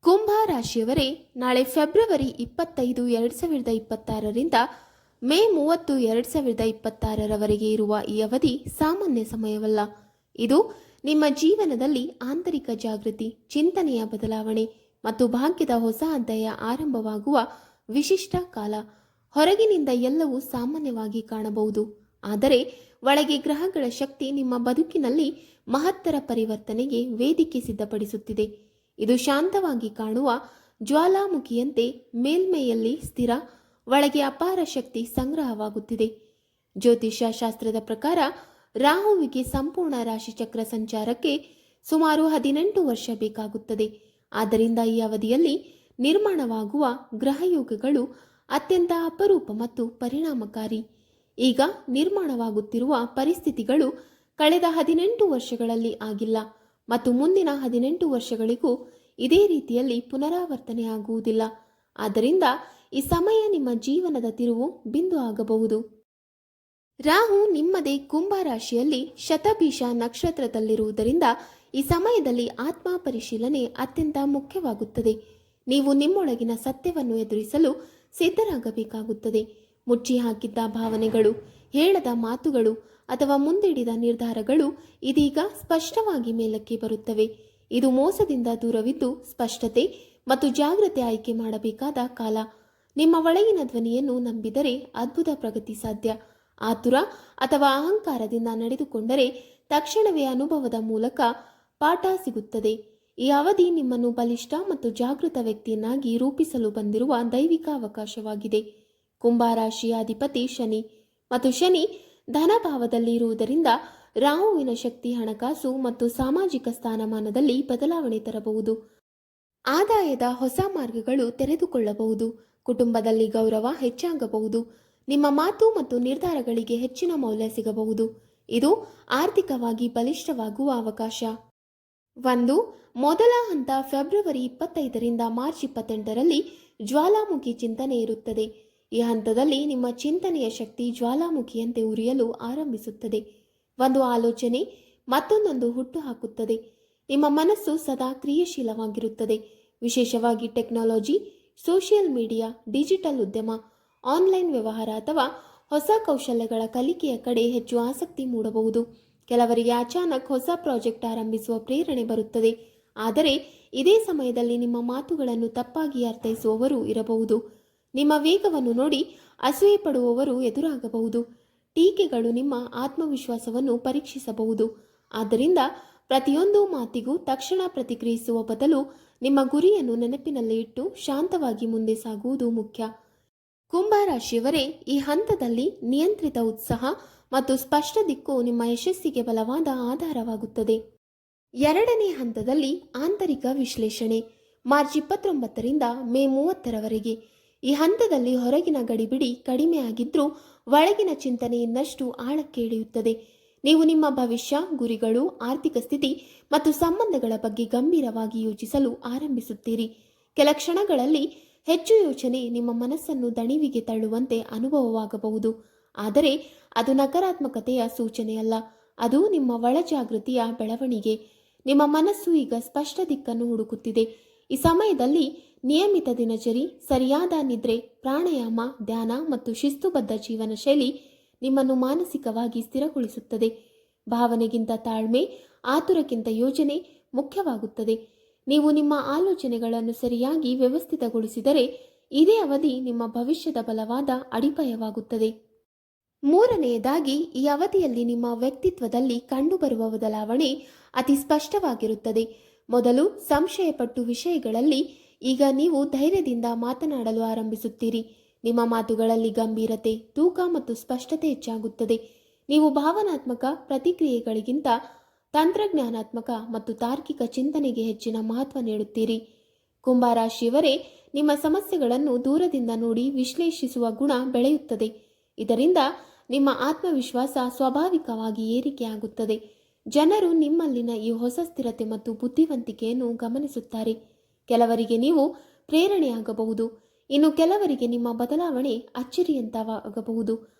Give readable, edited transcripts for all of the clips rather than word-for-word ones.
ಕುಂಭ ರಾಶಿಯವರೇ, ನಾಳೆ ಫೆಬ್ರವರಿ 25, 2026ರಿಂದ ಮೇ 30, 2026ರವರೆಗೆ ಇರುವ ಈ ಅವಧಿ ಸಾಮಾನ್ಯ ಸಮಯವಲ್ಲ. ಇದು ನಿಮ್ಮ ಜೀವನದಲ್ಲಿ ಆಂತರಿಕ ಜಾಗೃತಿ, ಚಿಂತನೆಯ ಬದಲಾವಣೆ ಮತ್ತು ಭಾಗ್ಯದ ಹೊಸ ಅಧ್ಯಾಯ ಆರಂಭವಾಗುವ ವಿಶಿಷ್ಟ ಕಾಲ. ಹೊರಗಿನಿಂದ ಎಲ್ಲವೂ ಸಾಮಾನ್ಯವಾಗಿ ಕಾಣಬಹುದು, ಆದರೆ ಒಳಗೆ ಗ್ರಹಗಳ ಶಕ್ತಿ ನಿಮ್ಮ ಬದುಕಿನಲ್ಲಿ ಮಹತ್ತರ ಪರಿವರ್ತನೆಗೆ ವೇದಿಕೆ ಸಿದ್ಧಪಡಿಸುತ್ತಿದೆ. ಇದು ಶಾಂತವಾಗಿ ಕಾಣುವ ಜ್ವಾಲಾಮುಖಿಯಂತೆ ಮೇಲ್ಮೈಯಲ್ಲಿ ಸ್ಥಿರ, ಒಳಗೆ ಅಪಾರ ಶಕ್ತಿ ಸಂಗ್ರಹವಾಗುತ್ತಿದೆ. ಜ್ಯೋತಿಷ್ಯ ಶಾಸ್ತ್ರದ ಪ್ರಕಾರ ರಾಹುವಿಗೆ ಸಂಪೂರ್ಣ ರಾಶಿಚಕ್ರ ಸಂಚಾರಕ್ಕೆ ಸುಮಾರು 18 ವರ್ಷ ಬೇಕಾಗುತ್ತದೆ. ಆದ್ದರಿಂದ ಈ ಅವಧಿಯಲ್ಲಿ ನಿರ್ಮಾಣವಾಗುವ ಗ್ರಹಯೋಗಗಳು ಅತ್ಯಂತ ಅಪರೂಪ ಮತ್ತು ಪರಿಣಾಮಕಾರಿ. ಈಗ ನಿರ್ಮಾಣವಾಗುತ್ತಿರುವ ಪರಿಸ್ಥಿತಿಗಳು ಕಳೆದ 18 ವರ್ಷಗಳಲ್ಲಿ ಆಗಿಲ್ಲ ಮತ್ತು ಮುಂದಿನ 18 ವರ್ಷಗಳಿಗೂ ಇದೇ ರೀತಿಯಲ್ಲಿ ಪುನರಾವರ್ತನೆಯಾಗುವುದಿಲ್ಲ. ಆದ್ದರಿಂದ ಈ ಸಮಯ ನಿಮ್ಮ ಜೀವನದ ತಿರುವು ಬಿಂದು ಆಗಬಹುದು. ರಾಹು ನಿಮ್ಮದೇ ಕುಂಭ ರಾಶಿಯಲ್ಲಿ ಶತಭಿಷ ನಕ್ಷತ್ರದಲ್ಲಿರುವುದರಿಂದ ಈ ಸಮಯದಲ್ಲಿ ಆತ್ಮ ಪರಿಶೀಲನೆ ಅತ್ಯಂತ ಮುಖ್ಯವಾಗುತ್ತದೆ. ನೀವು ನಿಮ್ಮೊಳಗಿನ ಸತ್ಯವನ್ನು ಎದುರಿಸಲು ಸಿದ್ಧರಾಗಬೇಕಾಗುತ್ತದೆ. ಮುಚ್ಚಿ ಹಾಕಿದ್ದ ಭಾವನೆಗಳು, ಹೇಳದ ಮಾತುಗಳು ಅಥವಾ ಮುಂದಿಡಿದ ನಿರ್ಧಾರಗಳು ಇದೀಗ ಸ್ಪಷ್ಟವಾಗಿ ಮೇಲಕ್ಕೆ ಬರುತ್ತವೆ. ಇದು ಮೋಸದಿಂದ ದೂರವಿದ್ದು ಸ್ಪಷ್ಟತೆ ಮತ್ತು ಜಾಗ್ರತೆ ಆಯ್ಕೆ ಮಾಡಬೇಕಾದ ಕಾಲ. ನಿಮ್ಮ ಒಳಗಿನ ಧ್ವನಿಯನ್ನು ನಂಬಿದರೆ ಅದ್ಭುತ ಪ್ರಗತಿ ಸಾಧ್ಯ. ಆತುರ ಅಥವಾ ಅಹಂಕಾರದಿಂದ ನಡೆದುಕೊಂಡರೆ ತಕ್ಷಣವೇ ಅನುಭವದ ಮೂಲಕ ಪಾಠ ಸಿಗುತ್ತದೆ. ಈ ಅವಧಿ ನಿಮ್ಮನ್ನು ಬಲಿಷ್ಠ ಮತ್ತು ಜಾಗೃತ ವ್ಯಕ್ತಿಯನ್ನಾಗಿ ರೂಪಿಸಲು ಬಂದಿರುವ ದೈವಿಕ ಅವಕಾಶವಾಗಿದೆ. ಕುಂಭ ರಾಶಿಯ ಅಧಿಪತಿ ಶನಿ ಮತ್ತು ಶನಿ ಧನಭಾವದಲ್ಲಿ ಇರುವುದರಿಂದ ರಾಹುವಿನ ಶಕ್ತಿ ಹಣಕಾಸು ಮತ್ತು ಸಾಮಾಜಿಕ ಸ್ಥಾನಮಾನದಲ್ಲಿ ಬದಲಾವಣೆ ತರಬಹುದು. ಆದಾಯದ ಹೊಸ ಮಾರ್ಗಗಳು ತೆರೆದುಕೊಳ್ಳಬಹುದು. ಕುಟುಂಬದಲ್ಲಿ ಗೌರವ ಹೆಚ್ಚಾಗಬಹುದು. ನಿಮ್ಮ ಮಾತು ಮತ್ತು ನಿರ್ಧಾರಗಳಿಗೆ ಹೆಚ್ಚಿನ ಮೌಲ್ಯ ಸಿಗಬಹುದು. ಇದು ಆರ್ಥಿಕವಾಗಿ ಬಲಿಷ್ಠವಾಗುವ ಅವಕಾಶ. ಮೊದಲ ಹಂತ ಫೆಬ್ರವರಿ 25ರಿಂದ ಮಾರ್ಚ್ 28ರಲ್ಲಿ ಜ್ವಾಲಾಮುಖಿ ಚಿಂತನೆ ಇರುತ್ತದೆ. ಈ ಹಂತದಲ್ಲಿ ನಿಮ್ಮ ಚಿಂತನೆಯ ಶಕ್ತಿ ಜ್ವಾಲಾಮುಖಿಯಂತೆ ಉರಿಯಲು ಆರಂಭಿಸುತ್ತದೆ. ಒಂದು ಆಲೋಚನೆ ಮತ್ತೊಂದೊಂದು ಹುಟ್ಟು ಹಾಕುತ್ತದೆ. ನಿಮ್ಮ ಮನಸ್ಸು ಸದಾ ಕ್ರಿಯಾಶೀಲವಾಗಿರುತ್ತದೆ. ವಿಶೇಷವಾಗಿ ಟೆಕ್ನಾಲಜಿ, ಸೋಷಿಯಲ್ ಮೀಡಿಯಾ, ಡಿಜಿಟಲ್ ಉದ್ಯಮ, ಆನ್ಲೈನ್ ವ್ಯವಹಾರ ಅಥವಾ ಹೊಸ ಕೌಶಲ್ಯಗಳ ಕಲಿಕೆಯ ಕಡೆ ಹೆಚ್ಚು ಆಸಕ್ತಿ ಮೂಡಬಹುದು. ಕೆಲವರಿಗೆ ಅಚಾನಕ್ ಹೊಸ ಪ್ರಾಜೆಕ್ಟ್ ಆರಂಭಿಸುವ ಪ್ರೇರಣೆ ಬರುತ್ತದೆ. ಆದರೆ ಇದೇ ಸಮಯದಲ್ಲಿ ನಿಮ್ಮ ಮಾತುಗಳನ್ನು ತಪ್ಪಾಗಿ ಅರ್ಥೈಸುವವರು ಇರಬಹುದು. ನಿಮ್ಮ ವೇಗವನ್ನು ನೋಡಿ ಅಸೂಯೆ ಪಡುವವರು ಎದುರಾಗಬಹುದು. ಟೀಕೆಗಳು ನಿಮ್ಮ ಆತ್ಮವಿಶ್ವಾಸವನ್ನು ಪರೀಕ್ಷಿಸಬಹುದು. ಆದ್ದರಿಂದ ಪ್ರತಿಯೊಂದು ಮಾತಿಗೂ ತಕ್ಷಣ ಪ್ರತಿಕ್ರಿಯಿಸುವ ಬದಲು ನಿಮ್ಮ ಗುರಿಯನ್ನು ನೆನಪಿನಲ್ಲಿ ಇಟ್ಟು ಶಾಂತವಾಗಿ ಮುಂದೆ ಸಾಗುವುದು ಮುಖ್ಯ. ಕುಂಭ ರಾಶಿಯವರೇ, ಈ ಹಂತದಲ್ಲಿ ನಿಯಂತ್ರಿತ ಉತ್ಸಾಹ ಮತ್ತು ಸ್ಪಷ್ಟ ದಿಕ್ಕು ನಿಮ್ಮ ಯಶಸ್ಸಿಗೆ ಬಲವಾದ ಆಧಾರವಾಗುತ್ತದೆ. ಎರಡನೇ ಹಂತದಲ್ಲಿ ಆಂತರಿಕ ವಿಶ್ಲೇಷಣೆ ಮಾರ್ಚ್ 29ರಿಂದ ಮೇ 30ರವರೆಗೆ. ಈ ಹಂತದಲ್ಲಿ ಹೊರಗಿನ ಗಡಿಬಿಡಿ ಕಡಿಮೆ ಆಗಿದ್ರೂ ಒಳಗಿನ ಚಿಂತನೆ ಇನ್ನಷ್ಟು ಆಳಕ್ಕೆ ಇಳಿಯುತ್ತದೆ. ನೀವು ನಿಮ್ಮ ಭವಿಷ್ಯ, ಗುರಿಗಳು, ಆರ್ಥಿಕ ಸ್ಥಿತಿ ಮತ್ತು ಸಂಬಂಧಗಳ ಬಗ್ಗೆ ಗಂಭೀರವಾಗಿ ಯೋಚಿಸಲು ಆರಂಭಿಸುತ್ತೀರಿ. ಕೆಲ ಕ್ಷಣಗಳಲ್ಲಿ ಹೆಚ್ಚು ಯೋಚನೆ ನಿಮ್ಮ ಮನಸ್ಸನ್ನು ದಣಿವಿಗೆ ತಳ್ಳುವಂತೆ ಅನುಭವವಾಗಬಹುದು. ಆದರೆ ಅದು ನಕಾರಾತ್ಮಕತೆಯ ಸೂಚನೆಯಲ್ಲ, ಅದು ನಿಮ್ಮ ಒಳಜಾಗೃತಿಯ ಬೆಳವಣಿಗೆ. ನಿಮ್ಮ ಮನಸ್ಸು ಈಗ ಸ್ಪಷ್ಟ ದಿಕ್ಕನ್ನು ಹುಡುಕುತ್ತಿದೆ. ಈ ಸಮಯದಲ್ಲಿ ನಿಯಮಿತ ದಿನಚರಿ, ಸರಿಯಾದ ನಿದ್ರೆ, ಪ್ರಾಣಾಯಾಮ, ಧ್ಯಾನ ಮತ್ತು ಶಿಸ್ತುಬದ್ಧ ಜೀವನ ಶೈಲಿ ನಿಮ್ಮನ್ನು ಮಾನಸಿಕವಾಗಿ ಸ್ಥಿರಗೊಳಿಸುತ್ತದೆ. ಭಾವನೆಗಿಂತ ತಾಳ್ಮೆ, ಆತುರಕ್ಕಿಂತ ಯೋಜನೆ ಮುಖ್ಯವಾಗುತ್ತದೆ. ನೀವು ನಿಮ್ಮ ಆಲೋಚನೆಗಳನ್ನು ಸರಿಯಾಗಿ ವ್ಯವಸ್ಥಿತಗೊಳಿಸಿದರೆ ಇದೇ ಅವಧಿ ನಿಮ್ಮ ಭವಿಷ್ಯದ ಬಲವಾದ ಅಡಿಪಾಯವಾಗುತ್ತದೆ. ಮೂರನೆಯದಾಗಿ, ಈ ಅವಧಿಯಲ್ಲಿ ನಿಮ್ಮ ವ್ಯಕ್ತಿತ್ವದಲ್ಲಿ ಕಂಡುಬರುವ ಬದಲಾವಣೆ ಅತಿ ಸ್ಪಷ್ಟವಾಗಿರುತ್ತದೆ. ಮೊದಲು ಸಂಶಯಪಟ್ಟು ವಿಷಯಗಳಲ್ಲಿ ಈಗ ನೀವು ಧೈರ್ಯದಿಂದ ಮಾತನಾಡಲು ಆರಂಭಿಸುತ್ತೀರಿ. ನಿಮ್ಮ ಮಾತುಗಳಲ್ಲಿ ಗಂಭೀರತೆ, ತೂಕ ಮತ್ತು ಸ್ಪಷ್ಟತೆ ಹೆಚ್ಚಾಗುತ್ತದೆ. ನೀವು ಭಾವನಾತ್ಮಕ ಪ್ರತಿಕ್ರಿಯೆಗಳಿಗಿಂತ ತಂತ್ರಜ್ಞಾನಾತ್ಮಕ ಮತ್ತು ತಾರ್ಕಿಕ ಚಿಂತನೆಗೆ ಹೆಚ್ಚಿನ ಮಹತ್ವ ನೀಡುತ್ತೀರಿ. ಕುಂಭ ರಾಶಿಯವರೇ, ನಿಮ್ಮ ಸಮಸ್ಯೆಗಳನ್ನು ದೂರದಿಂದ ನೋಡಿ ವಿಶ್ಲೇಷಿಸುವ ಗುಣ ಬೆಳೆಯುತ್ತದೆ. ಇದರಿಂದ ನಿಮ್ಮ ಆತ್ಮವಿಶ್ವಾಸ ಸ್ವಾಭಾವಿಕವಾಗಿ ಏರಿಕೆಯಾಗುತ್ತದೆ. ಜನರು ನಿಮ್ಮಲ್ಲಿನ ಈ ಹೊಸ ಸ್ಥಿರತೆ ಮತ್ತು ಬುದ್ಧಿವಂತಿಕೆಯನ್ನು ಗಮನಿಸುತ್ತಾರೆ. ಕೆಲವರಿಗೆ ನೀವು ಪ್ರೇರಣೆಯಾಗಬಹುದು, ಇನ್ನು ಕೆಲವರಿಗೆ ನಿಮ್ಮ ಬದಲಾವಣೆ ಅಚ್ಚರಿಯಂತವಾಗಬಹುದು.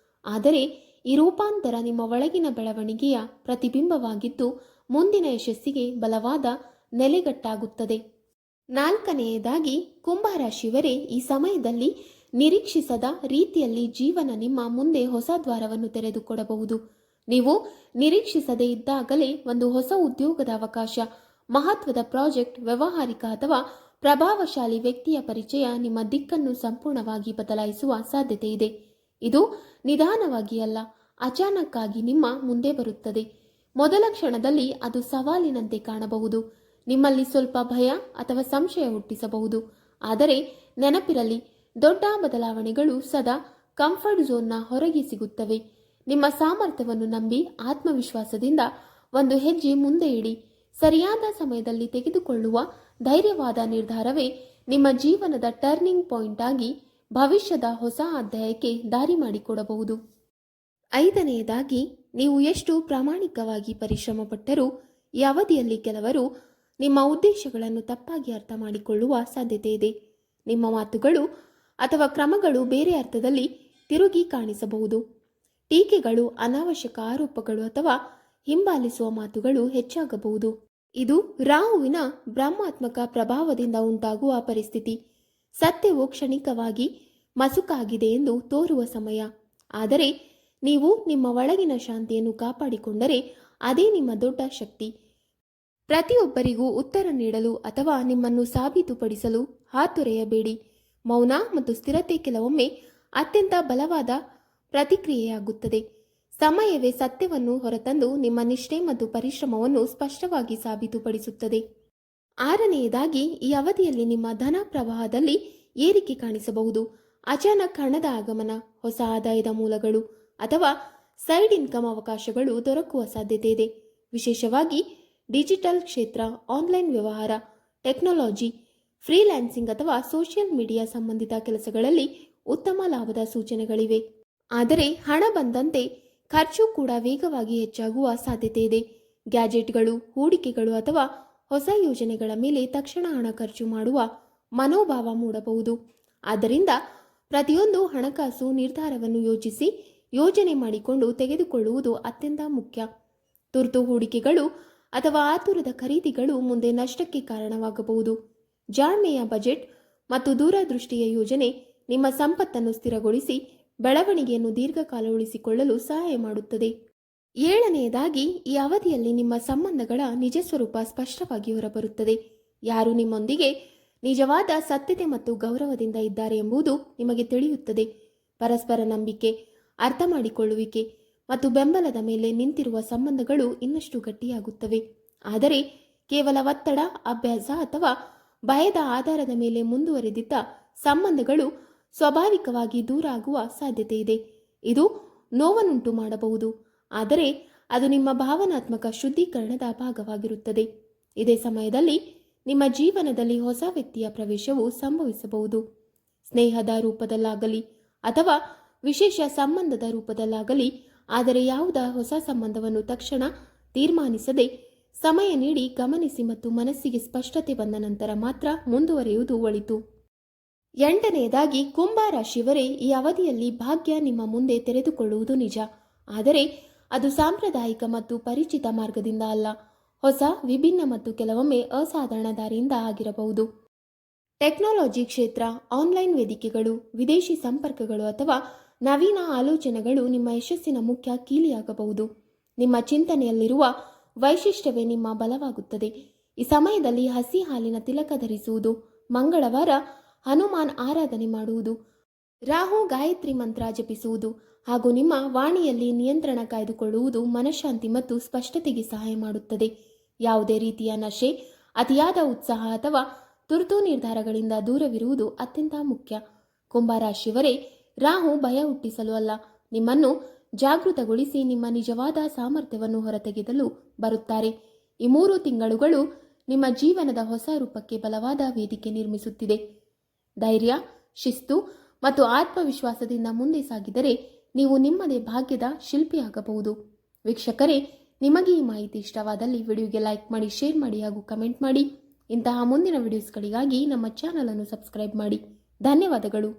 ಆದರೆ ಈ ರೂಪಾಂತರ ನಿಮ್ಮ ಒಳಗಿನ ಬೆಳವಣಿಗೆಯ ಪ್ರತಿಬಿಂಬವಾಗಿದ್ದು ಮುಂದಿನ ಯಶಸ್ಸಿಗೆ ಬಲವಾದ ನೆಲೆಗಟ್ಟಾಗುತ್ತದೆ. ನಾಲ್ಕನೆಯದಾಗಿ ಕುಂಭರಾಶಿಯವರೇ, ಈ ಸಮಯದಲ್ಲಿ ನಿರೀಕ್ಷಿಸದ ರೀತಿಯಲ್ಲಿ ಜೀವನ ನಿಮ್ಮ ಮುಂದೆ ಹೊಸ ದ್ವಾರವನ್ನು ತೆರೆದುಕೊಡಬಹುದು. ನೀವು ನಿರೀಕ್ಷಿಸದೇ ಇದ್ದಾಗಲೇ ಒಂದು ಹೊಸ ಉದ್ಯೋಗದ ಅವಕಾಶ, ಮಹತ್ವದ ಪ್ರಾಜೆಕ್ಟ್, ವ್ಯಾವಹಾರಿಕ ಅಥವಾ ಪ್ರಭಾವಶಾಲಿ ವ್ಯಕ್ತಿಯ ಪರಿಚಯ ನಿಮ್ಮ ದಿಕ್ಕನ್ನು ಸಂಪೂರ್ಣವಾಗಿ ಬದಲಾಯಿಸುವ ಸಾಧ್ಯತೆ ಇದೆ. ಇದು ನಿಧಾನವಾಗಿ ಅಲ್ಲ, ಅಚಾನಕ್ಕಾಗಿ ನಿಮ್ಮ ಮುಂದೆ ಬರುತ್ತದೆ. ಮೊದಲ ಕ್ಷಣದಲ್ಲಿ ಅದು ಸವಾಲಿನಂತೆ ಕಾಣಬಹುದು, ನಿಮ್ಮಲ್ಲಿ ಸ್ವಲ್ಪ ಭಯ ಅಥವಾ ಸಂಶಯ ಹುಟ್ಟಿಸಬಹುದು. ಆದರೆ ನೆನಪಿರಲಿ, ದೊಡ್ಡ ಬದಲಾವಣೆಗಳು ಸದಾ ಕಂಫರ್ಟ್ ಝೋನ್ನ ಹೊರಗೆ ಸಿಗುತ್ತವೆ. ನಿಮ್ಮ ಸಾಮರ್ಥ್ಯವನ್ನು ನಂಬಿ ಆತ್ಮವಿಶ್ವಾಸದಿಂದ ಒಂದು ಹೆಜ್ಜೆ ಮುಂದೆ ಇಡಿ. ಸರಿಯಾದ ಸಮಯದಲ್ಲಿ ತೆಗೆದುಕೊಳ್ಳುವ ಧೈರ್ಯವಾದ ನಿರ್ಧಾರವೇ ನಿಮ್ಮ ಜೀವನದ ಟರ್ನಿಂಗ್ ಪಾಯಿಂಟ್ ಆಗಿ ಭವಿಷ್ಯದ ಹೊಸ ಅಧ್ಯಾಯಕ್ಕೆ ದಾರಿ ಮಾಡಿಕೊಡಬಹುದು. ಐದನೆಯದಾಗಿ, ನೀವು ಎಷ್ಟು ಪ್ರಾಮಾಣಿಕವಾಗಿ ಪರಿಶ್ರಮ ಪಟ್ಟರೂ ಈ ಅವಧಿಯಲ್ಲಿ ಕೆಲವರು ನಿಮ್ಮ ಉದ್ದೇಶಗಳನ್ನು ತಪ್ಪಾಗಿ ಅರ್ಥ ಮಾಡಿಕೊಳ್ಳುವ ಸಾಧ್ಯತೆ ಇದೆ. ನಿಮ್ಮ ಮಾತುಗಳು ಅಥವಾ ಕ್ರಮಗಳು ಬೇರೆ ಅರ್ಥದಲ್ಲಿ ತಿರುಗಿ ಕಾಣಿಸಬಹುದು. ಟೀಕೆಗಳು, ಅನಾವಶ್ಯಕ ಆರೋಪಗಳು ಅಥವಾ ಹಿಂಬಾಲಿಸುವ ಮಾತುಗಳು ಹೆಚ್ಚಾಗಬಹುದು. ಇದು ರಾಹುವಿನ ಬ್ರಹ್ಮಾತ್ಮಕ ಪ್ರಭಾವದಿಂದ ಉಂಟಾಗುವ ಪರಿಸ್ಥಿತಿ. ಸತ್ಯವು ಕ್ಷಣಿಕವಾಗಿ ಮಸುಕಾಗಿದೆ ಎಂದು ತೋರುವ ಸಮಯ. ಆದರೆ ನೀವು ನಿಮ್ಮ ಒಳಗಿನ ಶಾಂತಿಯನ್ನು ಕಾಪಾಡಿಕೊಂಡರೆ ಅದೇ ನಿಮ್ಮ ದೊಡ್ಡ ಶಕ್ತಿ. ಪ್ರತಿಯೊಬ್ಬರಿಗೂ ಉತ್ತರ ನೀಡಲು ಅಥವಾ ನಿಮ್ಮನ್ನು ಸಾಬೀತುಪಡಿಸಲು ಹಾತೊರೆಯಬೇಡಿ. ಮೌನ ಮತ್ತು ಸ್ಥಿರತೆ ಕೆಲವೊಮ್ಮೆ ಅತ್ಯಂತ ಬಲವಾದ ಪ್ರತಿಕ್ರಿಯೆಯಾಗುತ್ತದೆ. ಸಮಯವೇ ಸತ್ಯವನ್ನು ಹೊರತಂದು ನಿಮ್ಮ ನಿಷ್ಠೆ ಮತ್ತು ಪರಿಶ್ರಮವನ್ನು ಸ್ಪಷ್ಟವಾಗಿ ಸಾಬೀತುಪಡಿಸುತ್ತದೆ. ಆರನೆಯದಾಗಿ, ಈ ಅವಧಿಯಲ್ಲಿ ನಿಮ್ಮ ಧನ ಪ್ರವಾಹದಲ್ಲಿ ಏರಿಕೆ ಕಾಣಿಸಬಹುದು. ಅಚಾನಕ್ ಹಣದ ಆಗಮನ, ಹೊಸ ಆದಾಯದ ಮೂಲಗಳು ಅಥವಾ ಸೈಡ್ ಇನ್ಕಮ್ ಅವಕಾಶಗಳು ದೊರಕುವ ಸಾಧ್ಯತೆ ಇದೆ. ವಿಶೇಷವಾಗಿ ಡಿಜಿಟಲ್ ಕ್ಷೇತ್ರ, ಆನ್ಲೈನ್ ವ್ಯವಹಾರ, ಟೆಕ್ನಾಲಜಿ, ಫ್ರೀಲ್ಯಾನ್ಸಿಂಗ್ ಅಥವಾ ಸೋಷಿಯಲ್ ಮೀಡಿಯಾ ಸಂಬಂಧಿತ ಕೆಲಸಗಳಲ್ಲಿ ಉತ್ತಮ ಲಾಭದ ಸೂಚನೆಗಳಿವೆ. ಆದರೆ ಹಣ ಬಂದಂತೆ ಖರ್ಚು ಕೂಡ ವೇಗವಾಗಿ ಹೆಚ್ಚಾಗುವ ಸಾಧ್ಯತೆ ಇದೆ. ಗ್ಯಾಜೆಟ್ಗಳು, ಹೂಡಿಕೆಗಳು ಅಥವಾ ಹೊಸ ಯೋಜನೆಗಳ ಮೇಲೆ ತಕ್ಷಣ ಹಣ ಖರ್ಚು ಮಾಡುವ ಮನೋಭಾವ ಮೂಡಬಹುದು. ಆದ್ದರಿಂದ ಪ್ರತಿಯೊಂದು ಹಣಕಾಸು ನಿರ್ಧಾರವನ್ನು ಯೋಜನೆ ಮಾಡಿಕೊಂಡು ತೆಗೆದುಕೊಳ್ಳುವುದು ಅತ್ಯಂತ ಮುಖ್ಯ. ತುರ್ತು ಹೂಡಿಕೆಗಳು ಅಥವಾ ಆತುರದ ಖರೀದಿಗಳು ಮುಂದೆ ನಷ್ಟಕ್ಕೆ ಕಾರಣವಾಗಬಹುದು. ಜಾಣ್ಮೆಯ ಬಜೆಟ್ ಮತ್ತು ದೂರದೃಷ್ಟಿಯ ಯೋಜನೆ ನಿಮ್ಮ ಸಂಪತ್ತನ್ನು ಸ್ಥಿರಗೊಳಿಸಿ ಬೆಳವಣಿಗೆಯನ್ನು ದೀರ್ಘಕಾಲ ಉಳಿಸಿಕೊಳ್ಳಲು ಸಹಾಯ ಮಾಡುತ್ತದೆ. ಏಳನೆಯದಾಗಿ, ಈ ಅವಧಿಯಲ್ಲಿ ನಿಮ್ಮ ಸಂಬಂಧಗಳ ನಿಜ ಸ್ವರೂಪ ಸ್ಪಷ್ಟವಾಗಿ ಹೊರಬರುತ್ತದೆ. ಯಾರು ನಿಮ್ಮೊಂದಿಗೆ ನಿಜವಾದ ಸತ್ಯತೆ ಮತ್ತು ಗೌರವದಿಂದ ಇದ್ದಾರೆ ಎಂಬುದು ನಿಮಗೆ ತಿಳಿಯುತ್ತದೆ. ಪರಸ್ಪರ ನಂಬಿಕೆ, ಅರ್ಥ ಮಾಡಿಕೊಳ್ಳುವಿಕೆ ಮತ್ತು ಬೆಂಬಲದ ಮೇಲೆ ನಿಂತಿರುವ ಸಂಬಂಧಗಳು ಇನ್ನಷ್ಟು ಗಟ್ಟಿಯಾಗುತ್ತವೆ. ಆದರೆ ಕೇವಲ ಒತ್ತಡ, ಅಭ್ಯಾಸ ಅಥವಾ ಭಯದ ಆಧಾರದ ಮೇಲೆ ಮುಂದುವರೆದಿದ್ದ ಸಂಬಂಧಗಳು ಸ್ವಾಭಾವಿಕವಾಗಿ ದೂರ ಆಗುವ ಸಾಧ್ಯತೆ ಇದೆ. ಇದು ನೋವನ್ನುಂಟು ಮಾಡಬಹುದು, ಆದರೆ ಅದು ನಿಮ್ಮ ಭಾವನಾತ್ಮಕ ಶುದ್ಧೀಕರಣದ ಭಾಗವಾಗಿರುತ್ತದೆ. ಇದೇ ಸಮಯದಲ್ಲಿ ನಿಮ್ಮ ಜೀವನದಲ್ಲಿ ಹೊಸ ವ್ಯಕ್ತಿಯ ಪ್ರವೇಶವು ಸಂಭವಿಸಬಹುದು. ಸ್ನೇಹದ ರೂಪದಲ್ಲಾಗಲಿ ಅಥವಾ ವಿಶೇಷ ಸಂಬಂಧದ ರೂಪದಲ್ಲಾಗಲಿ. ಆದರೆ ಯಾವುದೇ ಹೊಸ ಸಂಬಂಧವನ್ನು ತಕ್ಷಣ ತೀರ್ಮಾನಿಸದೆ ಸಮಯ ನೀಡಿ ಗಮನಿಸಿ ಮತ್ತು ಮನಸ್ಸಿಗೆ ಸ್ಪಷ್ಟತೆ ಬಂದ ನಂತರ ಮಾತ್ರ ಮುಂದುವರಿಯುವುದು ಒಳಿತು. ಎಂಟನೆಯದಾಗಿ, ಕುಂಭ ರಾಶಿಯವರೇ, ಈ ಅವಧಿಯಲ್ಲಿ ಭಾಗ್ಯ ನಿಮ್ಮ ಮುಂದೆ ತೆರೆದುಕೊಳ್ಳುವುದು ನಿಜ. ಆದರೆ ಅದು ಸಾಂಪ್ರದಾಯಿಕ ಮತ್ತು ಪರಿಚಿತ ಮಾರ್ಗದಿಂದ ಅಲ್ಲ. ಹೊಸ, ವಿಭಿನ್ನ ಮತ್ತು ಕೆಲವೊಮ್ಮೆ ಅಸಾಧಾರಣ ದಾರಿಯಿಂದ ಆಗಿರಬಹುದು. ಟೆಕ್ನಾಲಜಿ ಕ್ಷೇತ್ರ, ಆನ್ಲೈನ್ ವೇದಿಕೆಗಳು, ವಿದೇಶಿ ಸಂಪರ್ಕಗಳು ಅಥವಾ ನವೀನ ಆಲೋಚನೆಗಳು ನಿಮ್ಮ ಯಶಸ್ಸಿನ ಮುಖ್ಯ ಕೀಲಿಯಾಗಬಹುದು. ನಿಮ್ಮ ಚಿಂತನೆಯಲ್ಲಿರುವ ವೈಶಿಷ್ಟ್ಯವೇ ನಿಮ್ಮ ಬಲವಾಗುತ್ತದೆ. ಈ ಸಮಯದಲ್ಲಿ ಹಸಿ ಹಾಲಿನ ತಿಲಕ ಧರಿಸುವುದು, ಮಂಗಳವಾರ ಹನುಮಾನ್ ಆರಾಧನೆ ಮಾಡುವುದು, ರಾಹು ಗಾಯತ್ರಿ ಮಂತ್ರ ಜಪಿಸುವುದು ಹಾಗೂ ನಿಮ್ಮ ವಾಣಿಯಲ್ಲಿ ನಿಯಂತ್ರಣ ಕಾಯ್ದುಕೊಳ್ಳುವುದು ಮನಃಶಾಂತಿ ಮತ್ತು ಸ್ಪಷ್ಟತೆಗೆ ಸಹಾಯ ಮಾಡುತ್ತದೆ. ಯಾವುದೇ ರೀತಿಯ ನಶೆ, ಅತಿಯಾದ ಉತ್ಸಾಹ ಅಥವಾ ತುರ್ತು ನಿರ್ಧಾರಗಳಿಂದ ದೂರವಿರುವುದು ಅತ್ಯಂತ ಮುಖ್ಯ. ಕುಂಭರಾಶಿಯವರೇ, ರಾಹು ಭಯ ಹುಟ್ಟಿಸಲು ಅಲ್ಲ, ನಿಮ್ಮನ್ನು ಜಾಗೃತಗೊಳಿಸಿ ನಿಮ್ಮ ನಿಜವಾದ ಸಾಮರ್ಥ್ಯವನ್ನು ಹೊರತೆಗೆದಲು ಬರುತ್ತಾರೆ. ಈ 3 ತಿಂಗಳುಗಳು ನಿಮ್ಮ ಜೀವನದ ಹೊಸ ರೂಪಕ್ಕೆ ಬಲವಾದ ವೇದಿಕೆ ನಿರ್ಮಿಸುತ್ತಿದೆ. ಧೈರ್ಯ, ಶಿಸ್ತು ಮತ್ತು ಆತ್ಮವಿಶ್ವಾಸದಿಂದ ಮುಂದೆ ಸಾಗಿದರೆ ನೀವು ನಿಮ್ಮದೇ ಭಾಗ್ಯದ ಶಿಲ್ಪಿಯಾಗಬಹುದು. ವೀಕ್ಷಕರೇ, ನಿಮಗೆ ಈ ಮಾಹಿತಿ ಇಷ್ಟವಾದಲ್ಲಿ ವಿಡಿಯೋಗೆ ಲೈಕ್ ಮಾಡಿ, ಶೇರ್ ಮಾಡಿ ಹಾಗೂ ಕಮೆಂಟ್ ಮಾಡಿ. ಇಂತಹ ಮುಂದಿನ ವಿಡಿಯೋಸ್ಗಳಿಗಾಗಿ ನಮ್ಮ ಚಾನಲ್ ಅನ್ನು ಸಬ್ಸ್ಕ್ರೈಬ್ ಮಾಡಿ. ಧನ್ಯವಾದಗಳು.